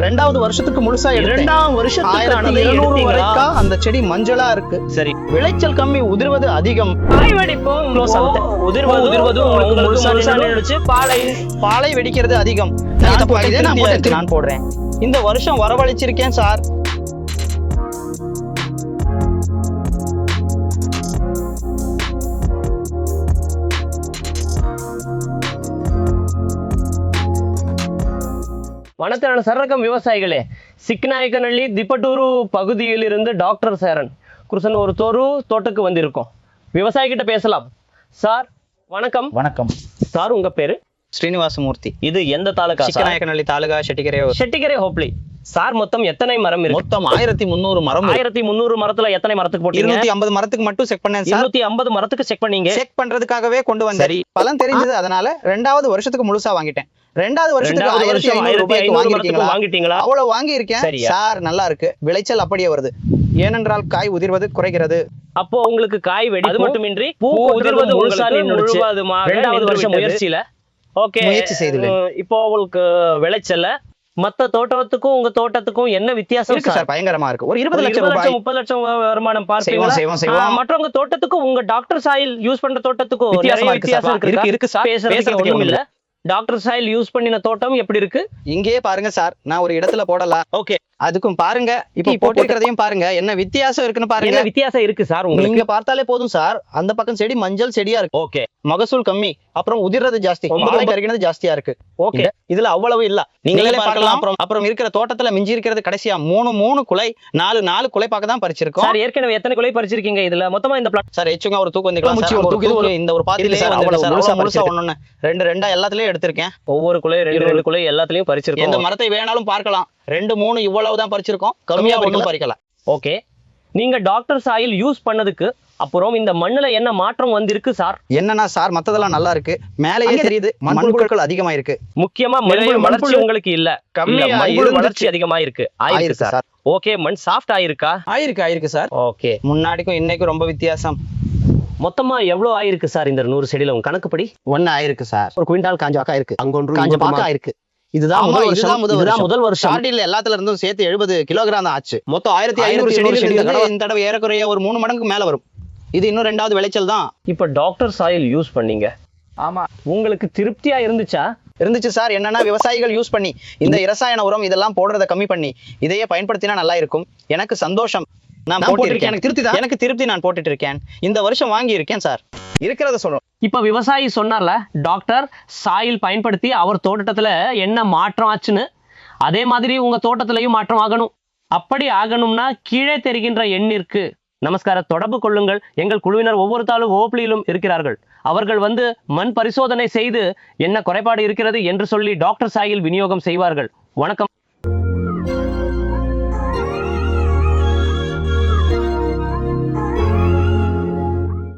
ரெண்டாவது வருஷத்துக்கு முழுசா இரண்டாம் வருஷத்துக்கு 1200 வரைக்கும் அந்த செடி மஞ்சளா இருக்கு. சரி, விளைச்சல் கம்மி, உதிர்வது அதிகம். காய் வெடிப்பும் உதிர்வது உங்களுக்கு முழுசா நின்னுடுச்சு. பாலை வெடிக்கிறது அதிகம். நான் போடுறேன். இந்த வருஷம் வரவழைச்சிருக்கேன் சார். வனத்திலான சரகம் விவசாயிகளே, சிக்கநாயக்கனಹಳ್ಳಿ திப்பட்டூரு பகுதியில் இருந்து டாக்டர் சேரன் குருசன் ஒரு தோட்டத்துக்கு வந்திருக்கோம். விவசாயி கிட்ட பேசலாம். சார் வணக்கம். வணக்கம் சார், உங்க பேரு? ஸ்ரீனிவாசமூர்த்தி. இது எந்த தாலுகா? சிக்கநாயக்கனಹಳ್ಳಿ தாலுகா, செட்டிக்கரை ஹோப்ளி. சார், மொத்தம் எத்தனை மரம் இருக்கு? மொத்தம் 1300 மரம். 1300 மரத்துல எத்தனை மரத்துக்கு போட்டீங்க? 250 மரத்துக்கு மட்டும் செக் பண்ணேன் சார். 250 மரத்துக்கு செக் பண்ணீங்க? செக் பண்றதுக்காகவே கொண்டு வந்தேன். சரி, பலன் தெரிஞ்சது. அதனால ரெண்டாவது வருஷத்துக்கு முழுசா வாங்கிட்டேன். ரெண்டாவது வருஷத்துக்கு 1500 வாங்கிட்டீங்களா? அவ்வளவு வாங்கி இருக்கேன் சார். நல்லா இருக்கு. விளைச்சல் அப்படியே வருது. ஏனென்றால் காய் உதிர்வது குறைகிறது. அப்போ உங்களுக்கு காய் வெடி, அது மட்டுமின்றி பூ உதிர்வது முழுவதுமாக இரண்டாவது வருஷம் முயற்சியில முயற்சி செய்துள்ளேன். இப்போ உங்களுக்கு விளைச்சல்ல மத்த தோட்டத்துக்கும் உங்க தோட்டத்துக்கும் என்ன வித்தியாசம் இருக்கு சார்? பயங்கரமா இருக்கு. ஒரு 20 லட்சம் 30 லட்சம் வருமானம் பார்ப்பீங்களா? மற்றவங்க தோட்டத்துக்கும் உங்க டாக்டர் சாயில் யூஸ் பண்ற தோட்டத்துக்கும் வித்தியாசம் இருக்கு சார். பேசுறதுக்கு ஒண்ணும் இல்ல. டாக்டர் சாயில் யூஸ் பண்ணின தோட்டம் எப்படி இருக்கு? இங்கேயே பாருங்க சார். நான் ஒரு இடத்துல போடலாம். ஓகே, அதுக்கும் பாருங்க. இப்போ போட்டுக்கிறதையும் பாருங்க. என்ன வித்தியாசம் இருக்குன்னு பாருங்க. என்ன வித்தியாசம் இருக்கு சார்? நீங்க பார்த்தாலே போதும் சார். அந்த பக்கம் செடி மஞ்சள் செடியா இருக்கு. ஓகே, மகசூல் கம்மி, அப்புறம் உதிர்றது ஜாஸ்தி, பாலை கறிக்கிறது ஜாஸ்தியா இருக்கு. ஓகே, இதுல அவ்வளவு இல்ல. நீங்களே பார்க்கலாம். அப்புறம் இருக்கிற தோட்டத்துல மிஞ்சி இருக்கிறது கடைசியா 3 குலை, 4 குலை பார்க்க தான் பறிச்சிருக்கோம் சார். ஏற்கனவே எத்தனை குலை பறிச்சிருக்கீங்க இதுல மொத்தமா? இந்த பிளாட் சார் எச்சுங்க ஒரு தூக்கு வந்துக்கலாம். இந்த ஒரு பாத்திலே முழுசா ஒண்ணு ரெண்டா எல்லாத்துலயும் எடுத்திருக்கேன். ஒவ்வொரு குலை 2 குலை எல்லாத்துலயும் பறிச்சிருக்கோம். இந்த மரத்தை வேணாலும் பார்க்கலாம். 2-3 இவ்வளவு தான் பறிச்சிருக்கோம். கம்மியா ஒண்ணும் பறிக்கல. ஓகே, நீங்க டாக்டர் சாயில் யூஸ் பண்ணதுக்கு அப்புறம் இந்த மண்ணுல என்ன மாற்றம் வந்திருக்கு சார்? என்னன்னா சார், மத்ததெல்லாம் நல்லா இருக்கு. மேலேயே தெரியுது மண்புழுக்கள் அதிகமா இருக்கு. முக்கியமா மண்புழு வளர்ச்சி உங்களுக்கு இல்ல, மண்புழு வளர்ச்சி அதிகமா இருக்கு. ஆயிருக்கு சார். ஓகே, மண் சாஃப்ட் ஆயிருக்கா? ஆயிருக்கு சார். ஓகே, முன்னாடிக்கும் இன்னைக்கும் ரொம்ப வித்தியாசம். மொத்தமா எவ்வளவு ஆயிருக்கு சார் இந்த 100 செடியில உங்க கணக்குப்படி? 1 ஆயிருக்கு சார். ஒரு குவிண்டால் காஞ்சா இருக்கு. அங்கொன்று காஞ்ச பாக்கா இருக்கு. இதுதான் முதல் வருஷம். ஸ்டார்டிங்ல எல்லாத்துல இருந்தும் சேர்த்து 70 கிலோகிராம் தான் ஆச்சு. மொத்தம் 1500 செடிகள். இந்த தடவை ஏறக்குறைய ஒரு 3 மடங்கு மேல வரும். இது இன்னும் 2வது விளைச்சல் தான். இப்ப டாக்டர் சாயில் யூஸ் பண்ணீங்க. ஆமா, உங்களுக்கு திருப்தியா இருந்துச்சா? இருந்துச்சு சார். என்னன்னா விவசாயிகள் யூஸ் பண்ணி இந்த இரசாயன உரம் இதெல்லாம் போடுறத கம்மி பண்ணி இதையே பயன்படுத்தினா நல்லா இருக்கும். எனக்கு சந்தோஷம். நான் போட்டிருக்கேன். எனக்கு திருப்தி. நான் போட்டுட்டு இருக்கேன். இந்த வருஷம் வாங்கி இருக்கேன் சார். இருக்கிறத சொல்றோம். இப்ப விவசாயி சொன்னார்ல, டாக்டர் சாயில் பயன்படுத்தி அவர் தோட்டத்துல என்ன மாற்றம் ஆச்சுன்னு, அதே மாதிரி உங்க தோட்டத்திலையும் மாற்றம் ஆகணும். அப்படி ஆகணும்னா கீழே தெரிகின்ற எண்ணிற்கு நமஸ்காரம் தொடர்பு கொள்ளுங்கள். எங்கள் குழுவினர் ஒவ்வொரு ஹோப்ளியிலும் இருக்கிறார்கள். அவர்கள் வந்து மண் பரிசோதனை செய்து என்ன குறைபாடு இருக்கிறது என்று சொல்லி டாக்டர் சாயில் விநியோகம் செய்வார்கள். வணக்கம்.